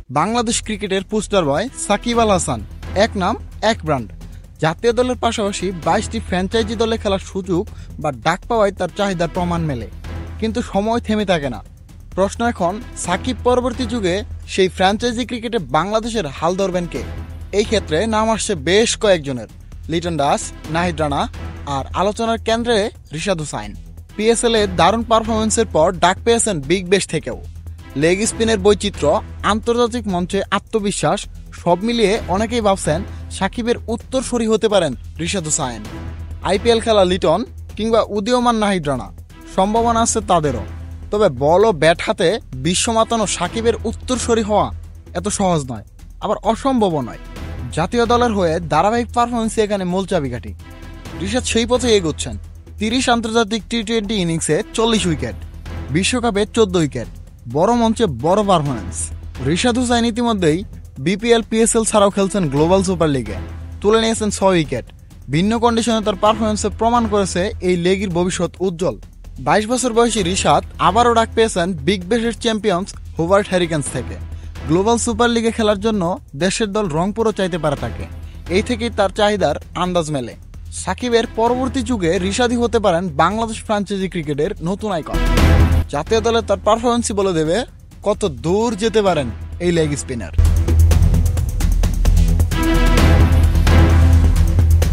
বাংলাদেশ ক্রিকেটের পোস্টার বয় সাকিব আল হাসান, এক নাম এক ব্র্যান্ড। জাতীয় দলের পাশাপাশি 22টি ফ্র্যাঞ্চাইজি দলে খেলার সুযোগ বা ডাক পাওয়ায় তার চাহিদার প্রমাণ মেলে, কিন্তু সময় থেমে থাকে না। প্রশ্ন এখন, সাকিব পরবর্তী যুগে সেই ফ্র্যাঞ্চাইজি ক্রিকেটে বাংলাদেশের হাল ধরবেন কে? এই ক্ষেত্রে নাম আসছে বেশ কয়েকজনের। লিটন দাস, নাহিদ রানা, আর আলোচনার কেন্দ্রে রিশাদ হোসাইন। পিএসএল এ দারুণ পারফরমেন্সের পর ডাক পেয়েছেন বিগ ব্যাশ থেকেও। লেগ স্পিনের বৈচিত্র্য, আন্তর্জাতিক মঞ্চে আত্মবিশ্বাস, সব মিলিয়ে অনেকেই ভাবছেন সাকিবের উত্তরসূরি হতে পারেন রিশাদ হোসাইন। আইপিএল খেলা লিটন কিংবা উদীয়মান নাহিদ রানা, সম্ভাবনা আছে তাদেরও। তবে বল ও ব্যাট হাতে বিশ্ব মাতানো সাকিবের উত্তরসূরি হওয়া এত সহজ নয়, আবার অসম্ভবও নয়। জাতীয় দলের হয়ে ধারাবাহিক পারফরমেন্সে এখানে মূল চাবিকাঠি। রিশাদ সেই পথে এগোচ্ছেন। 30 আন্তর্জাতিক টি-20 ইনিংসে 40 উইকেট, বিশ্বকাপে 14 উইকেট, বড় মঞ্চে বড় পারফরমেন্স। রিশাদ হোসাইন ইতিমধ্যেই বিপিএল, পিএসএল ছাড়াও খেলছেন গ্লোবাল সুপার লিগে, তুলে নিয়েছেন 6 উইকেট। ভিন্ন কন্ডিশনে তার পারফরমেন্সে প্রমাণ করেছে এই লেগের ভবিষ্যৎ উজ্জ্বল। 22 বছর বয়সী রিশাদ আবারও ডাক পেয়েছেন বিগ ব্যাশের চ্যাম্পিয়ন্স হোভার্ট হ্যারিকেন্স থেকে। গ্লোবাল সুপার লিগে খেলার জন্য দেশের দল রংপুরও চাইতে পারে তাকে। এই থেকেই তার চাহিদার আন্দাজ মেলে। সাকিবের পরবর্তী যুগে রিশাদই হতে পারেন বাংলাদেশ ফ্র্যাঞ্চাইজি ক্রিকেটের নতুন আইকন। জাতীয় দলে তার পারফরমেন্সই বলে দেবে কত দূর যেতে পারেন এই লেগ স্পিনার।